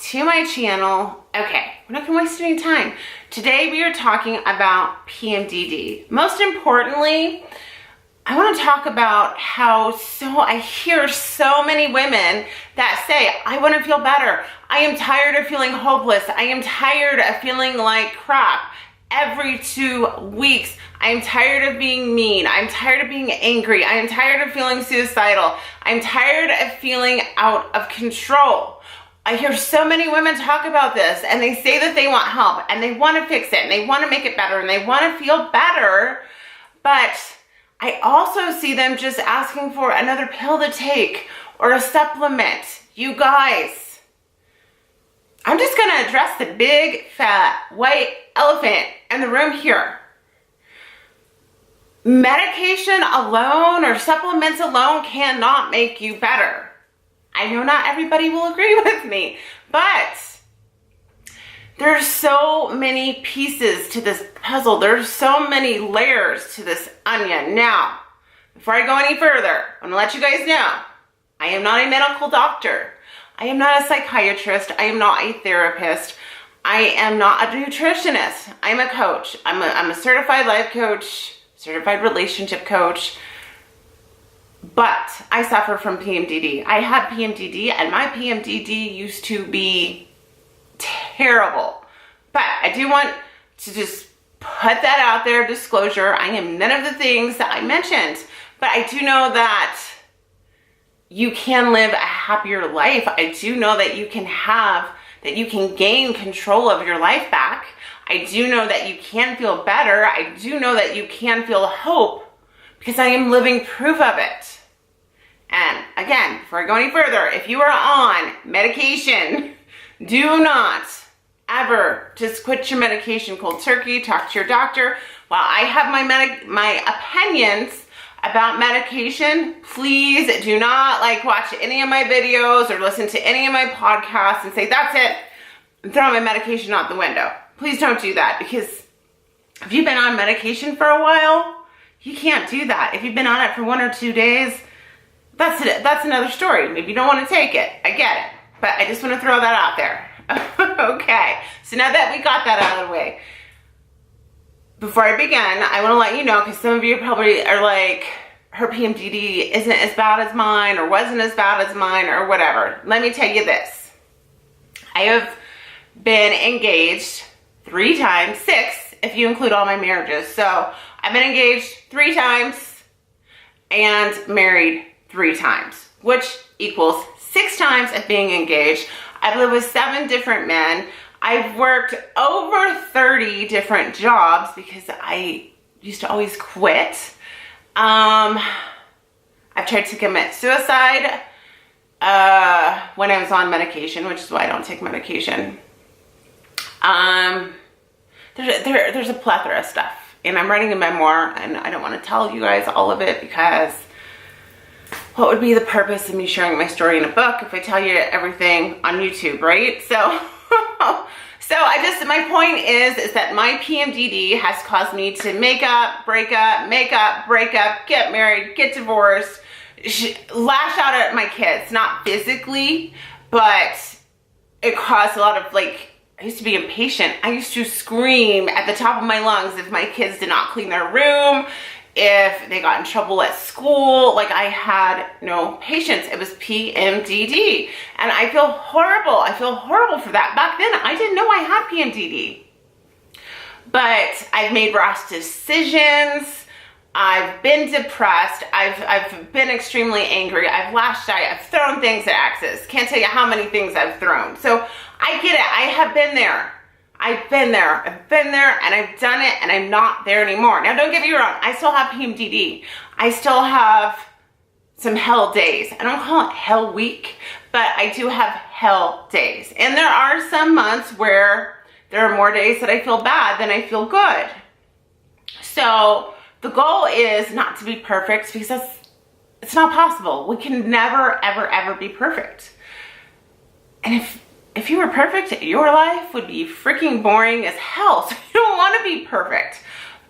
to my channel. Okay, we're not gonna waste any time. Today we are talking about PMDD. Most importantly, I want to talk about how I hear so many women that say, I want to feel better. I am tired of feeling hopeless. I am tired of feeling like crap every 2 weeks. I am tired of being mean. I'm tired of being angry. I am tired of feeling suicidal. I'm tired of feeling out of control. I hear so many women talk about this, and they say that they want help and they want to fix it and they want to make it better and they want to feel better, but I also see them just asking for another pill to take or a supplement. You guys, I'm just going to address the big, fat, white elephant in the room here. Medication alone or supplements alone cannot make you better. I know not everybody will agree with me, but there's so many pieces to this puzzle. There's so many layers to this onion. Now, before I go any further, I'm gonna let you guys know, I am not a medical doctor. I am not a psychiatrist. I am not a therapist. I am not a nutritionist. I'm a coach. I'm a certified life coach, certified relationship coach, but I suffer from PMDD. I had PMDD, and my PMDD used to be terrible. But I do want to just put that out there, disclosure. I am none of the things that I mentioned, but I do know that you can live a happier life. I do know that you can gain control of your life back. I do know that you can feel better. I do know that you can feel hope because I am living proof of it. And again, before I go any further, if you are on medication, do not ever just quit your medication cold turkey. Talk to your doctor. While I have my opinions about medication, please do not watch any of my videos or listen to any of my podcasts and say, that's it, and throw my medication out the window. Please don't do that, because if you've been on medication for a while, you can't do that. If you've been on it for 1 or 2 days, that's it. That's another story. Maybe you don't want to take it. I get it. But I just want to throw that out there. Okay, so now that we got that out of the way, before I begin, I want to let you know, because some of you probably are like, her PMDD isn't as bad as mine or wasn't as bad as mine or whatever. Let me tell you this. I have been engaged 3 times, 6 if you include all my marriages. So I've been engaged 3 times and married 3 times, which equals 6 times of being engaged. I've lived with 7 different men. I've worked over 30 different jobs because I used to always quit. I've tried to commit suicide when I was on medication, which is why I don't take medication. There's a plethora of stuff, and I'm writing a memoir, and I don't want to tell you guys all of it, because what would be the purpose of me sharing my story in a book if I tell you everything on YouTube, right? So, my point is that my PMDD has caused me to make up, break up, get married, get divorced, lash out at my kids, not physically, but it caused a lot of, I used to be impatient. I used to scream at the top of my lungs if my kids did not clean their room, if they got in trouble at school. I had no patience. It was PMDD. And I feel horrible. I feel horrible for that. Back then, I didn't know I had PMDD. But I've made rash decisions. I've been depressed. I've been extremely angry. I've lashed out. I've thrown things at exes. Can't tell you how many things I've thrown. So I get it. I have been there. I've been there, and I've done it, and I'm not there anymore. Now, don't get me wrong. I still have PMDD. I still have some hell days. I don't call it hell week, but I do have hell days. And there are some months where there are more days that I feel bad than I feel good. So the goal is not to be perfect, because it's not possible. We can never, ever, ever be perfect. And if you were perfect, your life would be freaking boring as hell. So you don't want to be perfect.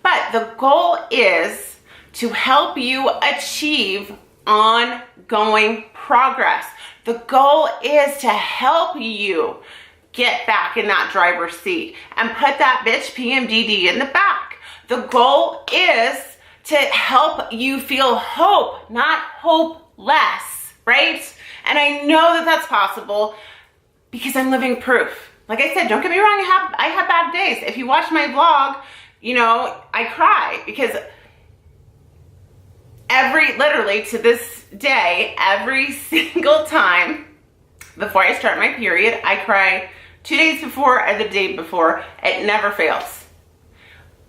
But the goal is to help you achieve ongoing progress. The goal is to help you get back in that driver's seat and put that bitch PMDD in the back. The goal is to help you feel hope, not hopeless, right? And I know that that's possible because I'm living proof. Like I said, don't get me wrong, I have bad days. If you watch my vlog, you know, I cry because literally to this day, every single time before I start my period, I cry 2 days before or the day before. It never fails.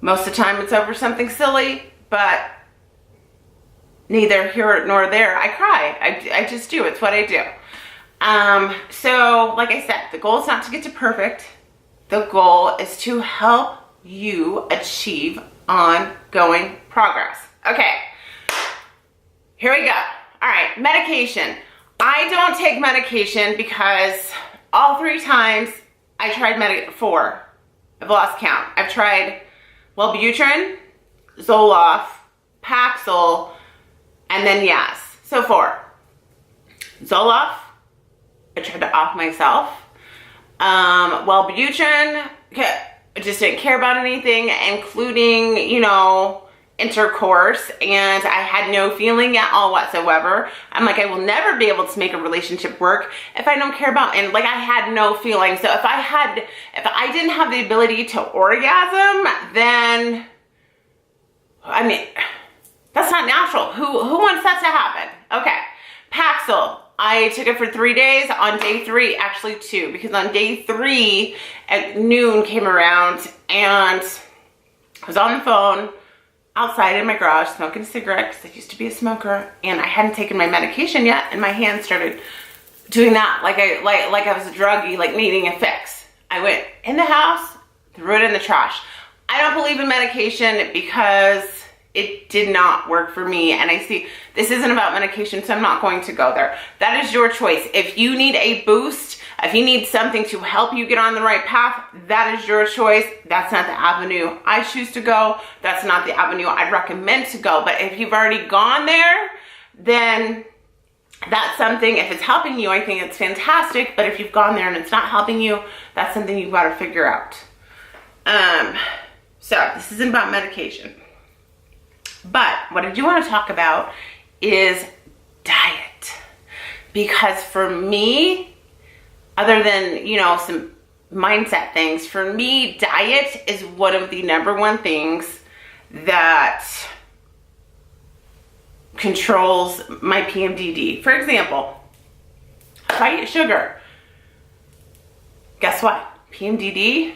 Most of the time it's over something silly, but neither here nor there. I cry. I just do. It's what I do. So like I said, the goal is not to get to perfect. The goal is to help you achieve ongoing progress. Okay, here we go. All right, medication. I don't take medication because all 3 times I tried 4. I've lost count. I've tried Wellbutrin, Zoloft, Paxil, and then Yaz. So 4. Zoloft, I tried to off myself. Wellbutrin, I just didn't care about anything, including, you know, intercourse, and I had no feeling at all whatsoever. I'm like, I will never be able to make a relationship work if I don't care about, and like I had no feeling. So if I didn't have the ability to orgasm, then, I mean, that's not natural. Who wants that to happen? Okay, Paxil. I took it for 3 days. On day 3, actually 2, because on day 3 at noon came around and I was on the phone outside in my garage smoking a cigarette because I used to be a smoker, and I hadn't taken my medication yet, and my hand started doing that like I was a druggie, like needing a fix. I went in the house, threw it in the trash. I don't believe in medication because it did not work for me, and I see this isn't about medication, so I'm not going to go there. That is your choice. If you need a boost, if you need something to help you get on the right path, that is your choice. That's not the avenue I choose to go. That's not the avenue I'd recommend to go. But if you've already gone there, then that's something. If it's helping you, I think it's fantastic. But if you've gone there and it's not helping you, that's something you've got to figure out. So this isn't about medication. But what I do want to talk about is diet. Because for me, other than, you know, some mindset things, for me, diet is one of the #1 things that controls my PMDD. For example, if I eat sugar, guess what? PMDD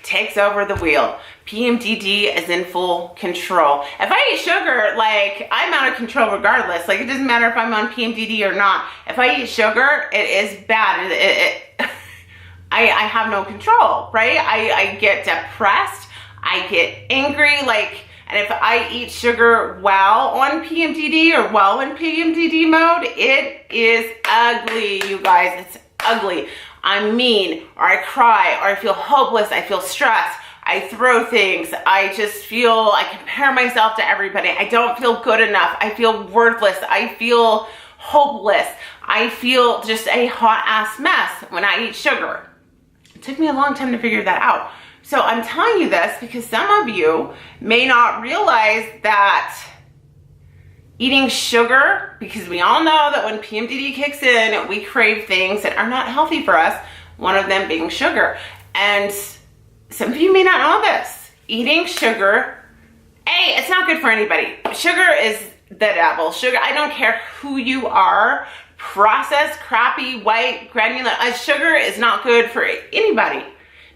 takes over the wheel. PMDD is in full control. If I eat sugar, like, I'm out of control regardless. Like, it doesn't matter if I'm on PMDD or not. If I eat sugar, it is bad. I have no control, right? I get depressed. I get angry. Like, and if I eat sugar while on PMDD or while in PMDD mode, it is ugly, you guys. It's ugly. I'm mean, or I cry, or I feel hopeless, I feel stressed, I throw things, I compare myself to everybody, I don't feel good enough, I feel worthless, I feel hopeless, I feel just a hot ass mess when I eat sugar. It took me a long time to figure that out. So I'm telling you this because some of you may not realize that eating sugar, because we all know that when PMDD kicks in, we crave things that are not healthy for us, one of them being sugar. And some of you may not know this. Eating sugar, it's not good for anybody. Sugar is the devil. Sugar, I don't care who you are, processed, crappy, white, granular, sugar is not good for anybody.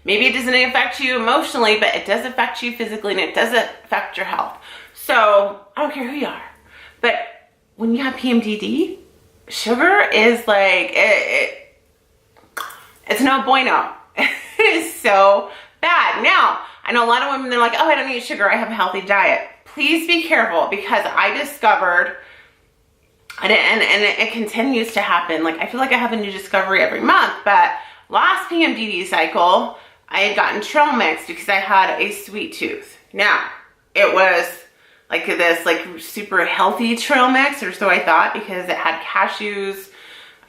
Maybe it doesn't affect you emotionally, but it does affect you physically, and it does affect your health. So I don't care who you are. But when you have PMDD, sugar is like, it's no bueno. It is so bad. Now, I know a lot of women, they're like, oh, I don't eat sugar, I have a healthy diet. Please be careful, because I discovered, and it continues to happen, like I feel like I have a new discovery every month, but last PMDD cycle, I had gotten trail mix because I had a sweet tooth. Now, it was like this like super healthy trail mix, or so I thought, because it had cashews,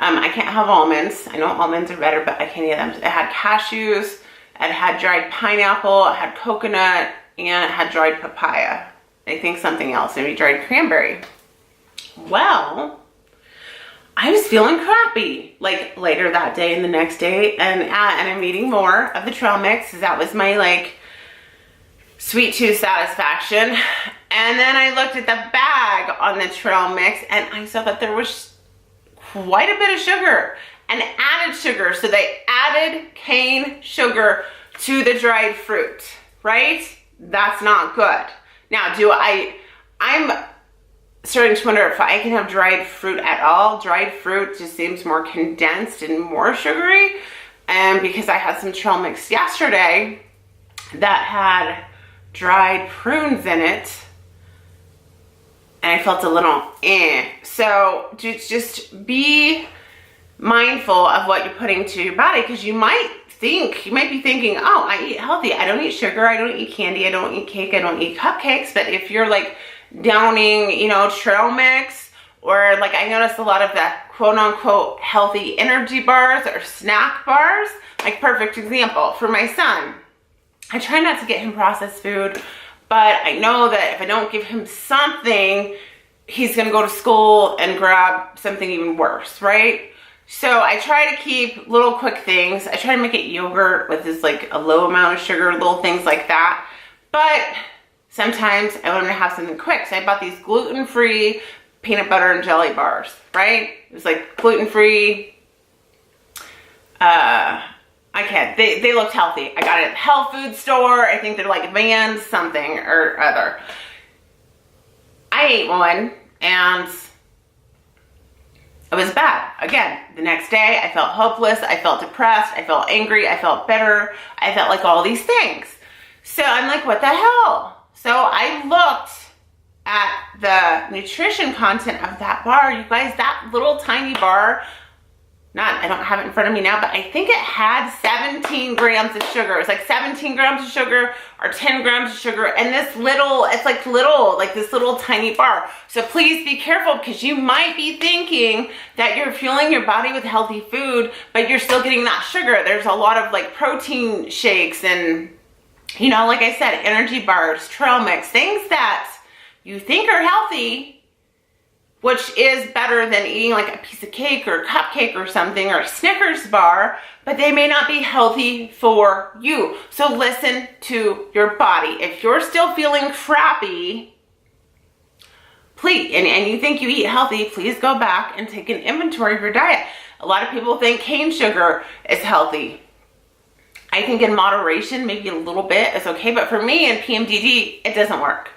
I can't have almonds. I know almonds are better, but I can't eat them. It had cashews, it had dried pineapple, it had coconut, and it had dried papaya. I think something else, maybe dried cranberry. Well, I was feeling crappy like later that day and the next day, and I'm eating more of the trail mix because that was my like sweet tooth satisfaction. And then I looked at the bag on the trail mix and I saw that there was quite a bit of sugar and added sugar. So they added cane sugar to the dried fruit, right? That's not good. Now, I'm starting to wonder if I can have dried fruit at all. Dried fruit just seems more condensed and more sugary. And because I had some trail mix yesterday that had dried prunes in it, and I felt a little So just be mindful of what you're putting to your body, because you might be thinking, oh, I eat healthy. I don't eat sugar. I don't eat candy. I don't eat cake. I don't eat cupcakes. But if you're like downing, trail mix, or like I noticed a lot of that quote unquote healthy energy bars or snack bars, like perfect example for my son. I try not to get him processed food, but I know that if I don't give him something, he's gonna go to school and grab something even worse, right? So I try to keep little quick things. I try to make it yogurt with just like a low amount of sugar, little things like that. But sometimes I want to have something quick. So I bought these gluten-free peanut butter and jelly bars, right? It was like gluten-free. They looked healthy. I got it at the health food store. I think they're like Vans something or other. I ate one and it was bad. Again, the next day I felt hopeless. I felt depressed. I felt angry. I felt bitter. I felt like all these things. So I'm like, what the hell? So I looked at the nutrition content of that bar. You guys, that little tiny bar, I don't have it in front of me now, but I think it had 17 grams of sugar. It was like 17 grams of sugar or 10 grams of sugar. And this this little tiny bar. So please be careful, because you might be thinking that you're fueling your body with healthy food, but you're still getting that sugar. There's a lot of like protein shakes and, like I said, energy bars, trail mix, things that you think are healthy, which is better than eating like a piece of cake or a cupcake or something, or a Snickers bar, but they may not be healthy for you. So listen to your body. If you're still feeling crappy, please, and you think you eat healthy, please go back and take an inventory of your diet. A lot of people think cane sugar is healthy. I think in moderation, maybe a little bit is okay, but for me in PMDD, it doesn't work.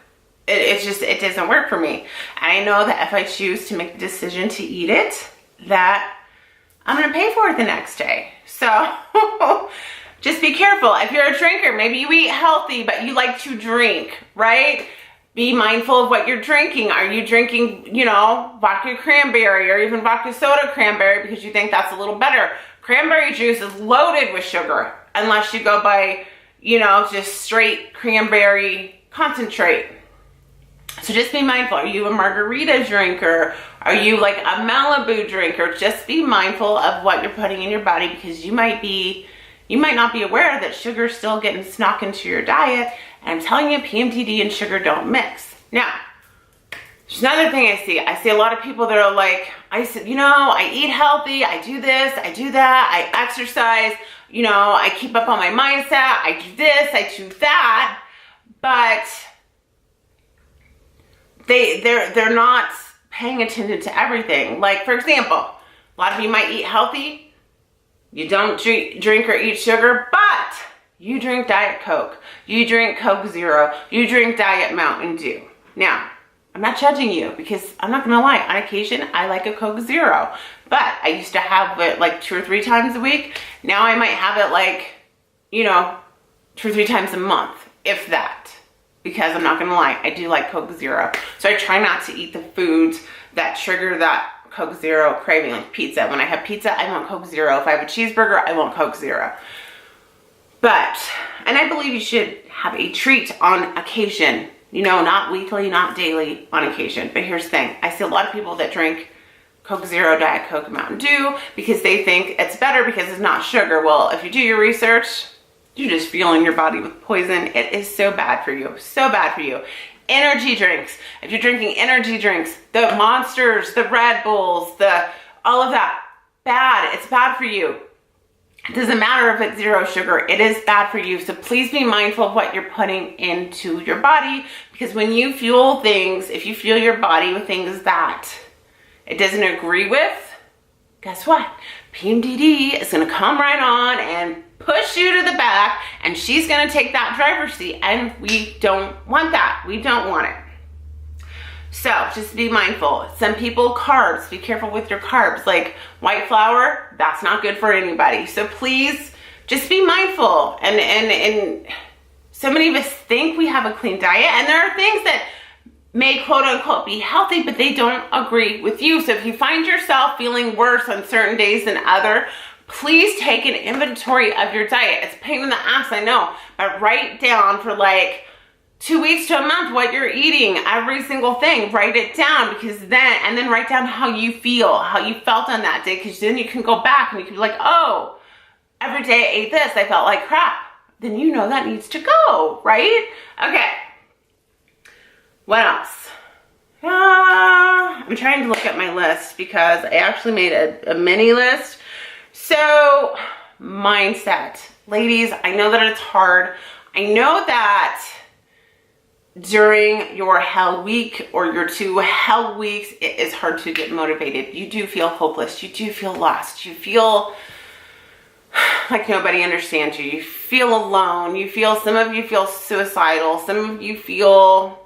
It doesn't work for me. And I know that if I choose to make the decision to eat it, that I'm gonna pay for it the next day. So just be careful. If you're a drinker, maybe you eat healthy, but you like to drink, right? Be mindful of what you're drinking. Are you drinking, vodka cranberry or even vodka soda cranberry because you think that's a little better? Cranberry juice is loaded with sugar, unless you go by, just straight cranberry concentrate. So just be mindful. Are you a margarita drinker? Are you like a Malibu drinker? Just be mindful of what you're putting in your body, because you might not be aware that sugar's still getting snuck into your diet. And I'm telling you, PMDD and sugar don't mix. Now, there's another thing I see. I see a lot of people that are like, I eat healthy, I do this, I do that, I exercise, I keep up on my mindset, I do this, I do that, but they're not paying attention to everything. Like, for example, a lot of you might eat healthy, you don't drink or eat sugar, but you drink Diet Coke, you drink Coke Zero, you drink Diet Mountain Dew. Now, I'm not judging you, because I'm not gonna lie, on occasion I like a Coke Zero, but I used to have it like 2 or 3 times a week. Now I might have it like, 2 or 3 times a month, if that. Because I'm not gonna lie, I do like Coke Zero. So I try not to eat the foods that trigger that Coke Zero craving, like pizza. When I have pizza, I want Coke Zero. If I have a cheeseburger, I want Coke Zero. And I believe you should have a treat on occasion, not weekly, not daily, on occasion. But here's the thing, I see a lot of people that drink Coke Zero, Diet Coke, Mountain Dew, because they think it's better because it's not sugar. Well, if you do your research, you're just fueling your body with poison. It is so bad for you, so bad for you. Energy drinks. If you're drinking energy drinks, the Monsters, the Red Bulls, all of that, bad. It's bad for you. It doesn't matter if it's zero sugar, it is bad for you. So please be mindful of what you're putting into your body, because when you fuel things, if you fuel your body with things that it doesn't agree with, guess what? PMDD is gonna come right on and push you to the back, and she's gonna take that driver's seat, and we don't want that. We don't want it. So just be mindful. Some people, carbs, be careful with your carbs. Like white flour, that's not good for anybody. So please just be mindful. And so many of us think we have a clean diet, and there are things that may quote unquote be healthy, but they don't agree with you. So if you find yourself feeling worse on certain days than other, please take an inventory of your diet. It's a pain in the ass, I know, but write down for like 2 weeks to a month what you're eating, every single thing. Write it down, because then write down how you feel, how you felt on that day, because then you can go back and you can be like, oh, every day I ate this, I felt like crap. Then you know that needs to go, right? Okay. What else? I'm trying to look at my list because I actually made a mini list. So, mindset. Ladies, I know that it's hard. I know that during your hell week or your 2 hell weeks, it is hard to get motivated. You do feel hopeless. You do feel lost. You feel like nobody understands you. You feel alone. Some of you feel suicidal. Some of you feel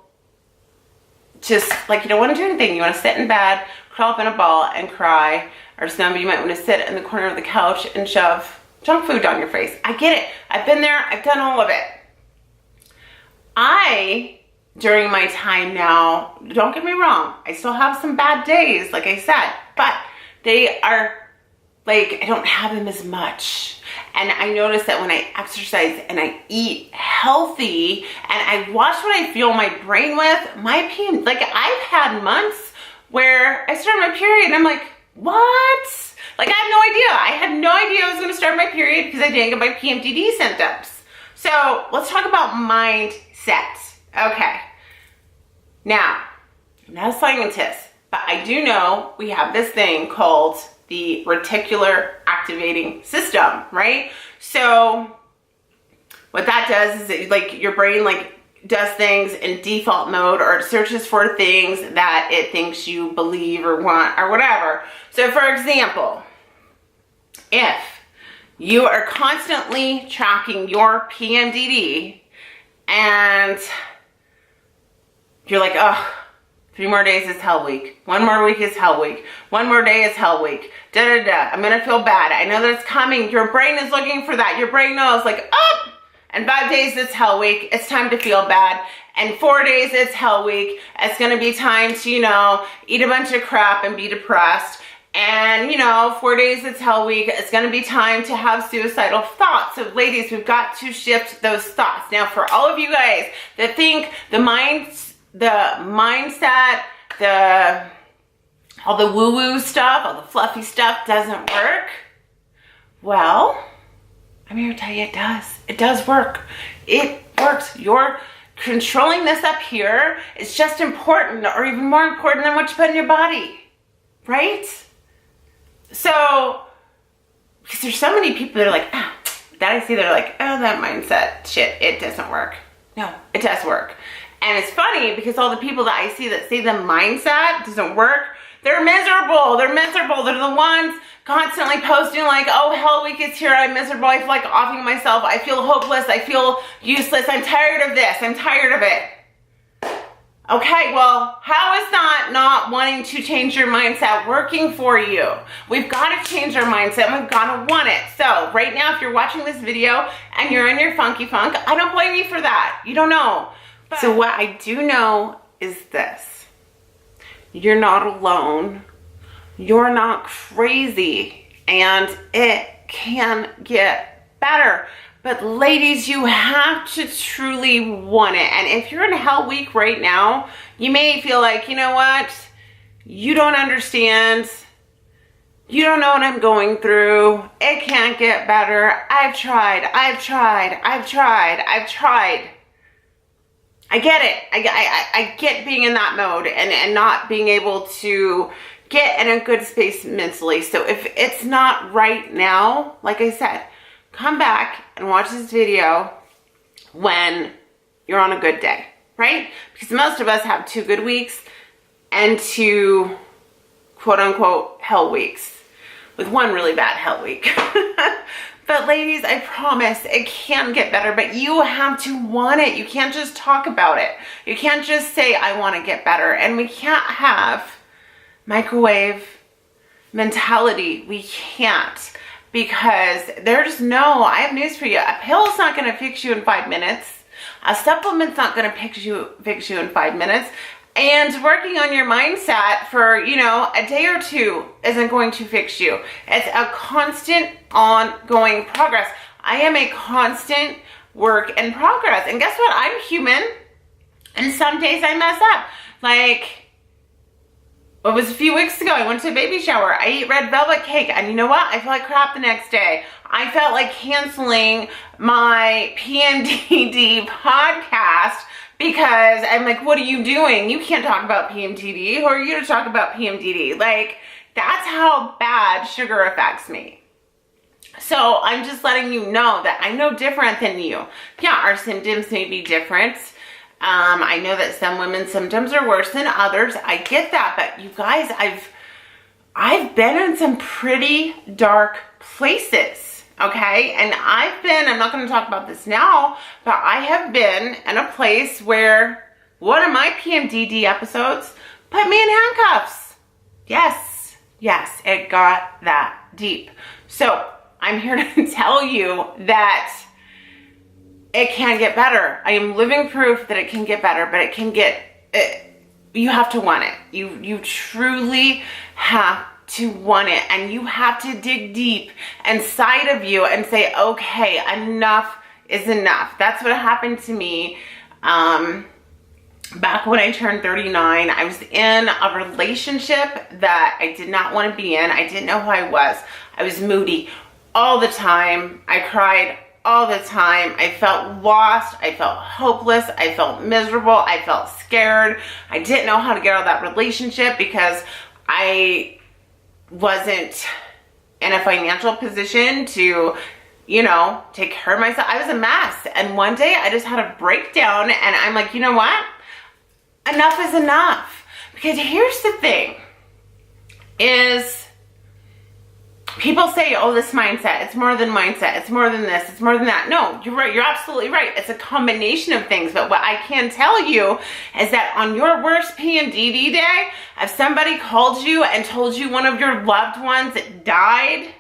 just like you don't want to do anything. You want to sit in bed, curl up in a ball and cry. Or some of you might want to sit in the corner of the couch and shove junk food down your face. I get it. I've been there. I've done all of it. During my time now, don't get me wrong, I still have some bad days, like I said, but they are like, I don't have them as much. And I notice that when I exercise and I eat healthy and I watch what I fuel my brain with, like I've had months where I start my period and I'm like, what? Like I have no idea. I had no idea I was going to start my period because I didn't get my PMDD symptoms. So let's talk about mindset. Okay. Now, I'm not a scientist, but I do know we have this thing called the reticular activating system, right? So what that does is it, like your brain does things in default mode, or it searches for things that it thinks you believe or want or whatever. So for example, if you are constantly tracking your PMDD and you're like, oh, 3 more days is hell week. 1 more week is hell week. 1 more day is hell week. Da da da. I'm gonna feel bad. I know that it's coming. Your brain is looking for that. Your brain knows, like, oh, and 5 days is hell week. It's time to feel bad. And 4 days is hell week. It's gonna be time to, eat a bunch of crap and be depressed. And 4 days it's hell week. It's gonna be time to have suicidal thoughts. So ladies, we've got to shift those thoughts. Now for all of you guys that think the mindset, all the woo-woo stuff, all the fluffy stuff doesn't work, well, I'm here to tell you it does. It does work. It works. You're controlling this up here. It's just important, or even more important than what you put in your body, right? So, because there's so many people that are like, that I see, they're like, oh, that mindset shit, it doesn't work. No, it does work. And it's funny because all the people that I see that say the mindset doesn't work, they're miserable. They're miserable. They're the ones constantly posting like, oh, hell week is here. I'm miserable. I feel like offing myself. I feel hopeless. I feel useless. I'm tired of this. I'm tired of it. Okay, well, how is that not wanting to change your mindset working for you? We've got to change our mindset. We've got to want it. So right now, if you're watching this video and you're in your funky funk, I don't blame you for that. You don't know. So what I do know is this. You're not alone. You're not crazy. And it can get better. But ladies, you have to truly want it. And if you're in hell week right now, you may feel like, you know what? You don't understand You don't know what I'm going through. It can't get better. I've tried. I get it. I get being in that mode and not being able to get in a good space mentally. So if it's not right now, like I said, come back and watch this video when you're on a good day, right? Because most of us have 2 good weeks and 2 quote unquote hell weeks, with 1 really bad hell week. But ladies, I promise it can get better, but you have to want it. You can't just talk about it. You can't just say, I want to get better. And we can't have microwave mentality. We can't, because there's no, I have news for you. A pill's not going to fix you in 5 minutes. A supplement's not going to fix you in 5 minutes. And working on your mindset for, you know, a day or 2 isn't going to fix you. It's a constant, ongoing progress. I am a constant work in progress. And guess what? I'm human. And some days I mess up. Like, it was a few weeks ago, I went to a baby shower. I ate red velvet cake. And you know what? I felt like crap the next day. I felt like canceling my PMDD podcast, because I'm like, what are you doing? You can't talk about PMDD. Who are you to talk about PMDD? Like, that's how bad sugar affects me. So I'm just letting you know that I'm no different than you. Yeah, our symptoms may be different. I know that some women's symptoms are worse than others. I get that. But you guys, I've been in some pretty dark places. Okay, and I'm not going to talk about this now, but I have been in a place where one of my PMDD episodes put me in handcuffs. Yes, it got that deep. So I'm here to tell you that it can get better. I am living proof that it can get better, but you have to want it. You truly have to want it, and you have to dig deep inside of you and say, okay, enough is enough. That's what happened to me back when I turned 39. I was in a relationship that I did not want to be in. I didn't know who I was. I was moody all the time. I cried all the time. I felt lost. I felt hopeless. I felt miserable. I felt scared. I didn't know how to get out of that relationship because I wasn't in a financial position to, you know, take care of myself. I was a mess. And one day I just had a breakdown, and I'm like, you know what? Enough is enough. Because here's the thing is, people say, oh, this mindset, it's more than mindset, it's more than this, it's more than that. No, you're right. You're absolutely right. It's a combination of things. But what I can tell you is that on your worst PMDD day, if somebody called you and told you one of your loved ones died,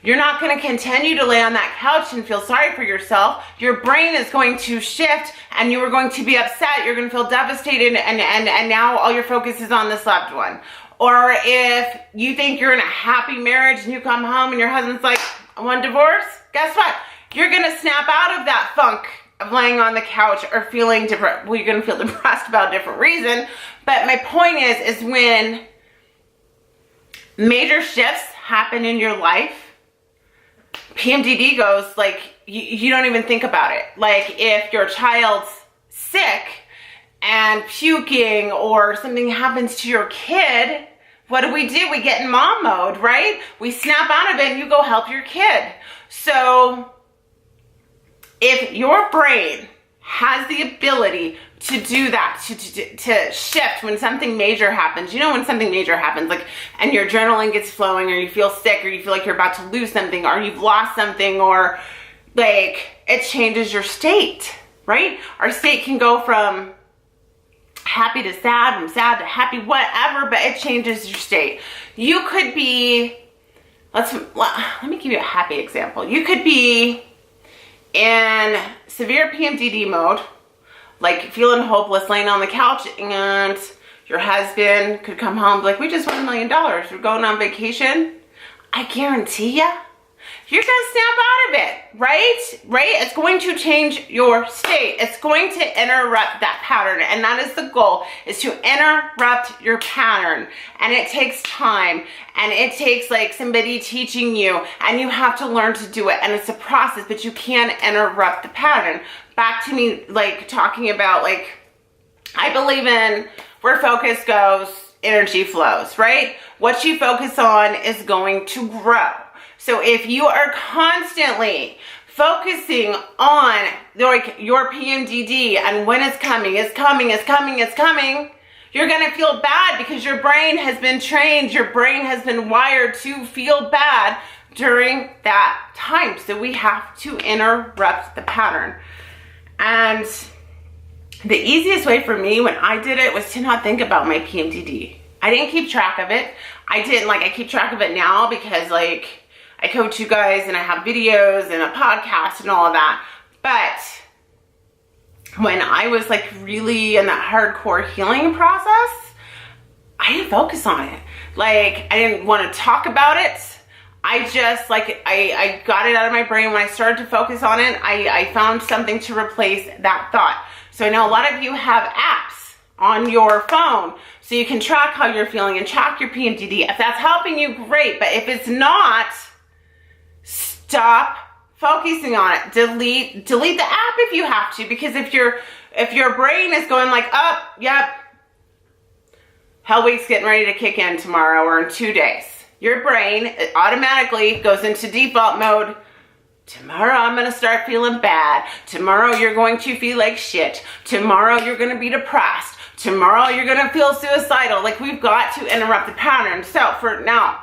you're not going to continue to lay on that couch and feel sorry for yourself. Your brain is going to shift, and you are going to be upset. You're going to feel devastated, and now all your focus is on this loved one. Or if you think you're in a happy marriage and you come home and your husband's like, I want a divorce, guess what? You're going to snap out of that funk of laying on the couch or feeling different. Well, you're going to feel depressed about a different reason. But my point is when major shifts happen in your life, PMDD goes like, you don't even think about it. Like if your child's sick and puking or something happens to your kid, what do? We get in mom mode, right? We snap out of it and you go help your kid. So if your brain has the ability to do that, to shift when something major happens, you know, when something major happens, like, and your adrenaline gets flowing, or you feel sick, or you feel like you're about to lose something, or you've lost something, or like it changes your state, right? Our state can go from happy to sad, from sad to happy, whatever, but it changes your state. You could be, let me give you a happy example. You could be in severe PMDD mode, like feeling hopeless, laying on the couch, and your husband could come home like, we just won $1 million. We're going on vacation. I guarantee you're going to snap out of it, right? It's going to change your state. It's going to interrupt that pattern. And that is the goal, is to interrupt your pattern. And it takes time, and it takes like somebody teaching you, and you have to learn to do it. And it's a process, but you can interrupt the pattern. Back to me, like talking about, like, I believe in where focus goes, energy flows, right? What you focus on is going to grow. So if you are constantly focusing on like your PMDD and when it's coming, you're going to feel bad because your brain has been trained, your brain has been wired to feel bad during that time. So we have to interrupt the pattern. And the easiest way for me when I did it was to not think about my PMDD. I didn't keep track of it. I keep track of it now because like I coach you guys and I have videos and a podcast and all of that. But when I was like really in that hardcore healing process, I didn't focus on it. Like I didn't want to talk about it. I just like, I got it out of my brain. When I started to focus on it, I found something to replace that thought. So I know a lot of you have apps on your phone so you can track how you're feeling and track your PMDD. If that's helping you, great. But if it's not, stop focusing on it. Delete the app if you have to, because if your brain is going like, oh, yep, Hell Week's getting ready to kick in tomorrow or in 2 days. Your brain automatically goes into default mode. Tomorrow I'm going to start feeling bad. Tomorrow you're going to feel like shit. Tomorrow you're going to be depressed. Tomorrow you're going to feel suicidal. Like, we've got to interrupt the pattern. So for now,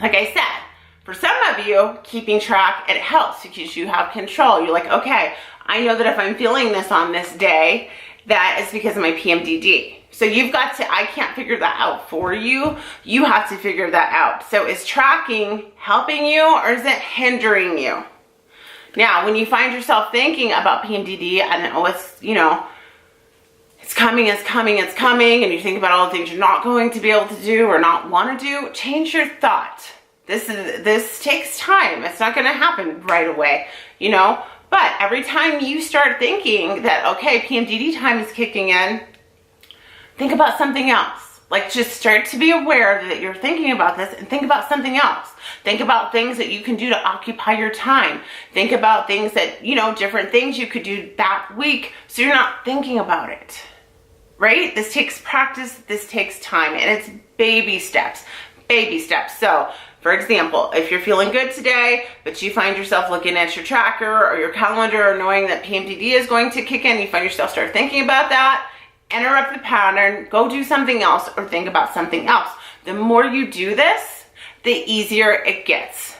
like I said, for some of you, keeping track, it helps because you have control. You're like, okay, I know that if I'm feeling this on this day, that is because of my PMDD. So you've got to, I can't figure that out for you. You have to figure that out. So is tracking helping you or is it hindering you? Now, when you find yourself thinking about PMDD and oh, it's, you know, it's coming, and you think about all the things you're not going to be able to do or not want to do, change your thought. This takes time. It's not going to happen right away, you know? But every time you start thinking that, okay, PMDD time is kicking in, think about something else. Like, just start to be aware that you're thinking about this and think about something else. Think about things that you can do to occupy your time. Think about things that, you know, different things you could do that week so you're not thinking about it, right? This takes practice. This takes time, and it's baby steps, baby steps. So, for example, if you're feeling good today, but you find yourself looking at your tracker or your calendar or knowing that PMDD is going to kick in, you find yourself start thinking about that, interrupt the pattern, go do something else or think about something else. The more you do this, the easier it gets.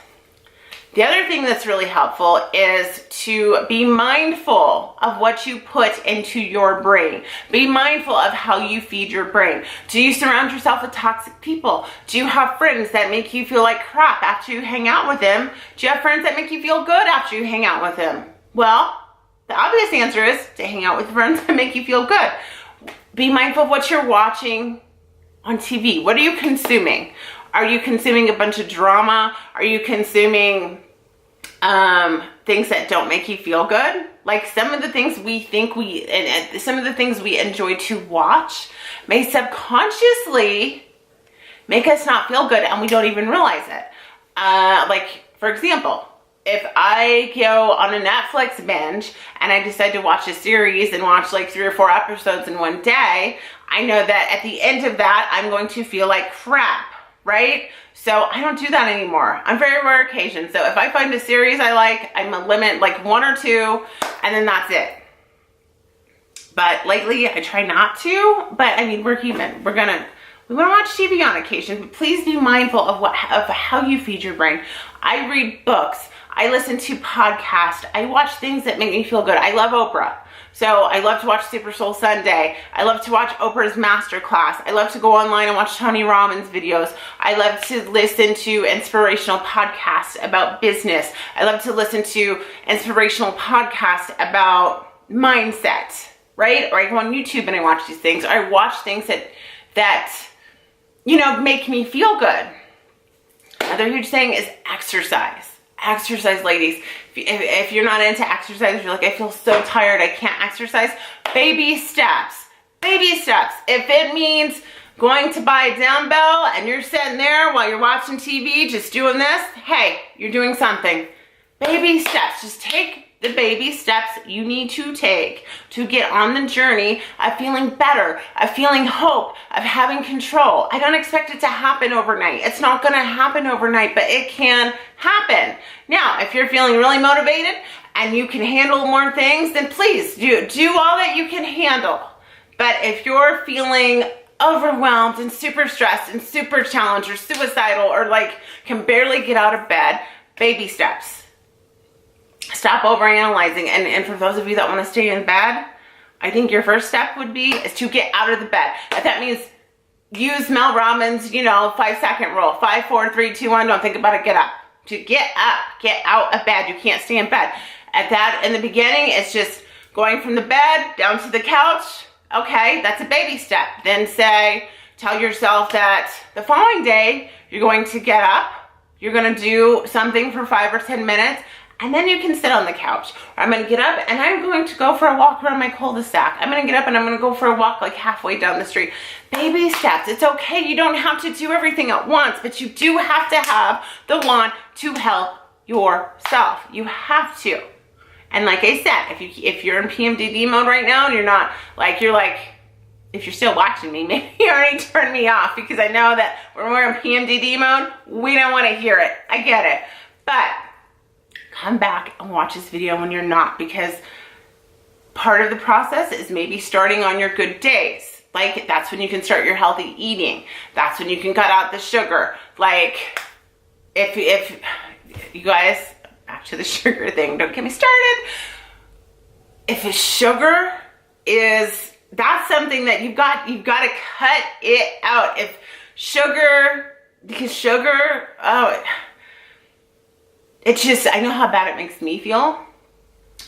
The other thing that's really helpful is to be mindful of what you put into your brain. Be mindful of how you feed your brain. Do you surround yourself with toxic people? Do you have friends that make you feel like crap after you hang out with them? Do you have friends that make you feel good after you hang out with them? Well, the obvious answer is to hang out with friends that make you feel good. Be mindful of what you're watching on TV. What are you consuming? Are you consuming a bunch of drama? Are you consuming things that don't make you feel good? Like, some of the things we think some of the things we enjoy to watch may subconsciously make us not feel good and we don't even realize it. Like, for example, if I go on a Netflix binge and I decide to watch a series and watch like 3 or 4 episodes in one day, I know that at the end of that, I'm going to feel like crap, right? So I don't do that anymore on very rare occasions. So if I find a series I like, I'm a limit like 1 or 2, and then that's it. But lately I try not to, but I mean, we're human. We want to watch TV on occasion, but please be mindful of how you feed your brain. I read books. I listen to podcasts. I watch things that make me feel good. I love Oprah. So I love to watch Super Soul Sunday. I love to watch Oprah's masterclass. I love to go online and watch Tony Robbins videos. I love to listen to inspirational podcasts about business. I love to listen to inspirational podcasts about mindset, right? Or I go on YouTube and I watch these things. Or I watch things that you know, make me feel good. Another huge thing is exercise. Exercise, ladies. If you're not into exercise, you're like, I feel so tired, I can't exercise. Baby steps. Baby steps. If it means going to buy a dumbbell and you're sitting there while you're watching TV just doing this, hey, you're doing something. Baby steps. Just take the baby steps you need to take to get on the journey of feeling better, of feeling hope, of having control. I don't expect it to happen overnight. It's not going to happen overnight, but it can happen. Now, if you're feeling really motivated and you can handle more things, then please do all that you can handle. But if you're feeling overwhelmed and super stressed and super challenged or suicidal or like can barely get out of bed, baby steps. Stop overanalyzing. And for those of you that want to stay in bed, I think your first step would be is to get out of the bed. If that means use Mel Robbins, 5-second rule. 5, 4, 3, 2, 1. Don't think about it. Get up. To get up, get out of bed. You can't stay in bed. At that, in the beginning, it's just going from the bed down to the couch. Okay, that's a baby step. Then tell yourself that the following day, you're going to get up. You're going to do something for 5 or 10 minutes. And then you can sit on the couch. Or I'm going to get up and I'm going to go for a walk around my cul-de-sac. I'm going to get up and I'm going to go for a walk like halfway down the street. Baby steps. It's okay. You don't have to do everything at once, but you do have to have the want to help yourself. You have to. And like I said, if you're in PMDD mode right now and you're if you're still watching me, maybe you already turned me off, because I know that when we're in PMDD mode, we don't want to hear it. I get it. But come back and watch this video when you're not, because part of the process is maybe starting on your good days. Like, that's when you can start your healthy eating. That's when you can cut out the sugar. Like, if you guys, back to the sugar thing, don't get me started. If a sugar is, that's something that you've got to cut it out. If sugar, because sugar, it's just, I know how bad it makes me feel.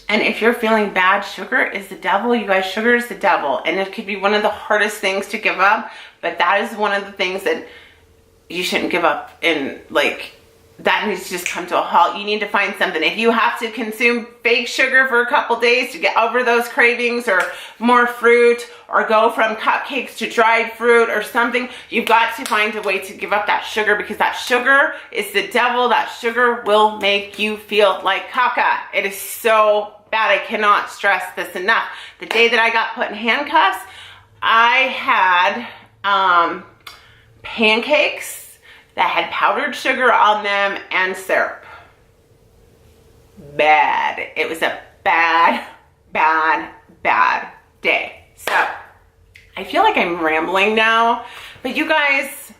And if you're feeling bad, sugar is the devil. You guys, sugar is the devil. And it could be one of the hardest things to give up. But that is one of the things that you shouldn't give up. And like, that needs to just come to a halt. You need to find something. If you have to consume fake sugar for a couple days to get over those cravings, or more fruit, or go from cupcakes to dried fruit or something, you've got to find a way to give up that sugar, because that sugar is the devil. That sugar will make you feel like caca. It is so bad. I cannot stress this enough. The day that I got put in handcuffs, I had pancakes that had powdered sugar on them and syrup. Bad. It was a bad, bad, bad day. So, I feel like I'm rambling now, but you guys,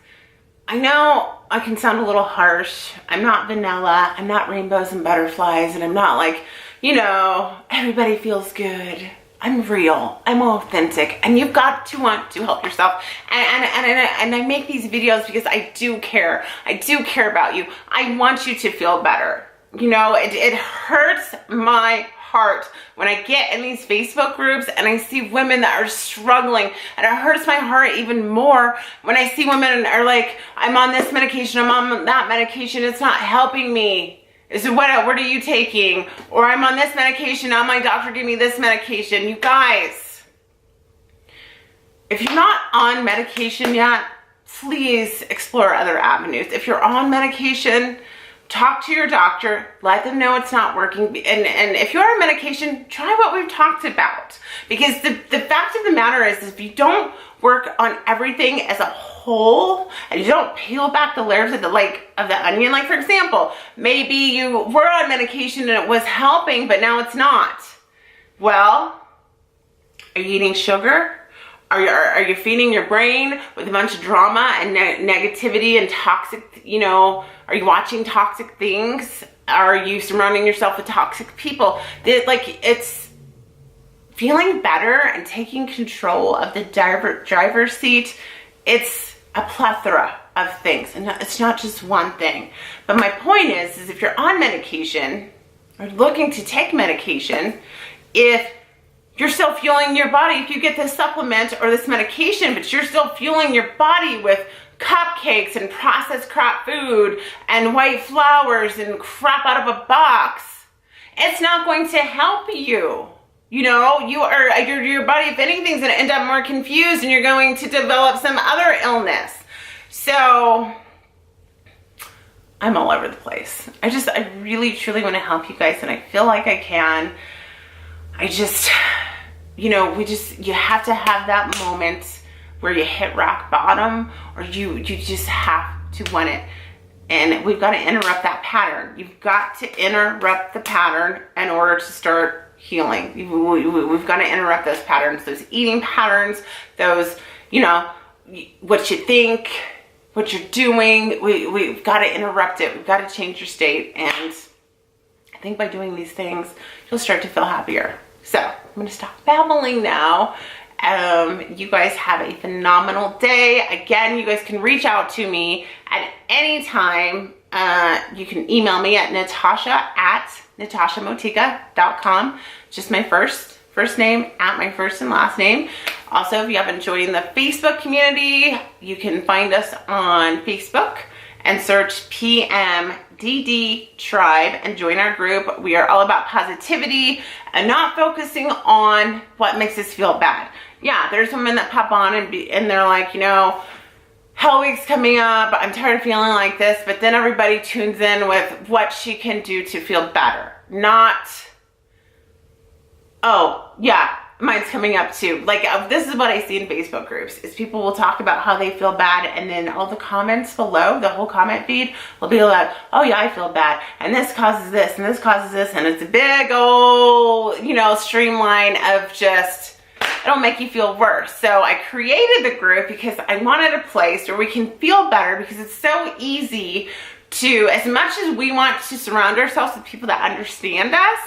I know I can sound a little harsh. I'm not vanilla. I'm not rainbows and butterflies, and I'm not like, everybody feels good. I'm real, I'm authentic, and you've got to want to help yourself. And I make these videos because I do care. I do care about you. I want you to feel better. It hurts my heart when I get in these Facebook groups and I see women that are struggling, and it hurts my heart even more when I see women are like, I'm on this medication, I'm on that medication, it's not helping me. Is what are you taking? Or I'm on this medication, now my doctor gave me this medication. You guys, if you're not on medication yet, please explore other avenues. If you're on medication, talk to your doctor, let them know it's not working. And if you're on medication, try what we've talked about. Because the fact of the matter is if you don't work on everything as a whole, and you don't peel back the layers of the onion, like for example, maybe you were on medication and it was helping, but now it's not. Well, are you eating sugar? Are you feeding your brain with a bunch of drama and negativity and toxic, are you watching toxic things? Are you surrounding yourself with toxic people? It's feeling better and taking control of the driver's seat. It's a plethora of things, and it's not just one thing. But my point is if you're on medication or looking to take medication, if you're still fueling your body, if you get this supplement or this medication, but you're still fueling your body with cupcakes and processed crap food and white flowers and crap out of a box, it's not going to help you. You know, your body, if anything, is going to end up more confused and you're going to develop some other illness. So I'm all over the place. I really, truly want to help you guys, and I feel like I can. You have to have that moment where you hit rock bottom, or you just have to want it. And we've got to interrupt that pattern. You've got to interrupt the pattern in order to start healing. We've got to interrupt those patterns, those eating patterns, those, what you think, what you're doing. We've got to interrupt it. We've got to change your state. And I think by doing these things, you'll start to feel happier. So I'm going to stop babbling now. You guys have a phenomenal day. Again, you guys can reach out to me at any time. You can email me at natashamotika.com. Just my first name at my first and last name. Also, if you haven't joined the Facebook community, you can find us on Facebook and search PMDD Tribe and join our group. We are all about positivity and not focusing on what makes us feel bad. Yeah, there's women that pop on and they're like, Hell Week's coming up. I'm tired of feeling like this. But then everybody tunes in with what she can do to feel better. Not, oh, yeah, mine's coming up too. Like, this is what I see in Facebook groups, is people will talk about how they feel bad, and then all the comments below, the whole comment feed, will be like, oh yeah, I feel bad, and this causes this, and this causes this, and it's a big old, streamline of just, it'll make you feel worse. So I created the group because I wanted a place where we can feel better, because it's so easy to, as much as we want to surround ourselves with people that understand us,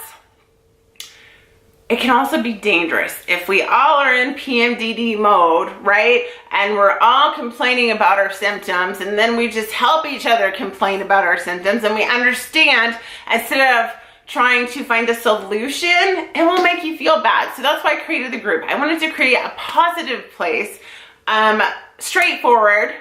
it can also be dangerous if we all are in PMDD mode, right? And we're all complaining about our symptoms, and then we just help each other complain about our symptoms, and we understand, instead of trying to find a solution, it will make you feel bad. So that's why I created the group. I wanted to create a positive place, straightforward.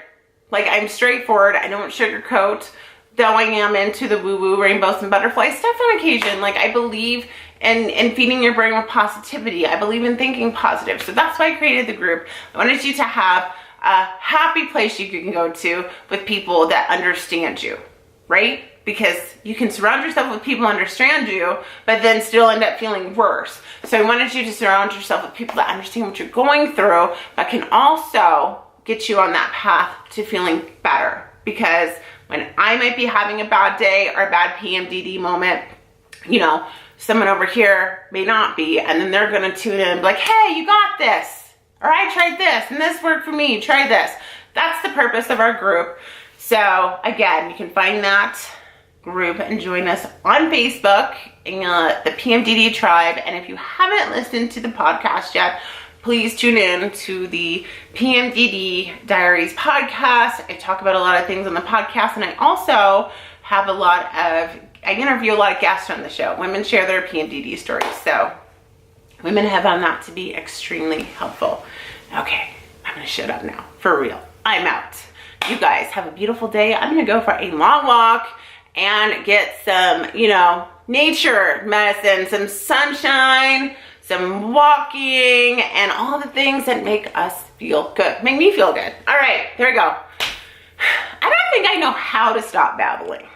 Like, I'm straightforward. I don't sugarcoat, though I am into the woo-woo rainbows and butterfly stuff on occasion. Like, I believe in feeding your brain with positivity. I believe in thinking positive. So that's why I created the group. I wanted you to have a happy place you can go to with people that understand you, right? Because you can surround yourself with people who understand you, but then still end up feeling worse. So I wanted you to surround yourself with people that understand what you're going through, but can also get you on that path to feeling better. Because when I might be having a bad day or a bad PMDD moment, someone over here may not be, and then they're gonna tune in and be like, hey, you got this, or I tried this, and this worked for me, try this. That's the purpose of our group. So again, you can find that group and join us on Facebook in the PMDD Tribe. And if you haven't listened to the podcast yet, please tune in to the PMDD Diaries podcast. I talk about a lot of things on the podcast, and I also have I interview a lot of guests on the show. Women share their PMDD stories. So women have found that to be extremely helpful. Okay, I'm gonna shut up now. For real, I'm out. You guys have a beautiful day. I'm gonna go for a long walk and get some, nature medicine, some sunshine, some walking, and all the things that make us feel good. Make me feel good. All right, there we go. I don't think I know how to stop babbling.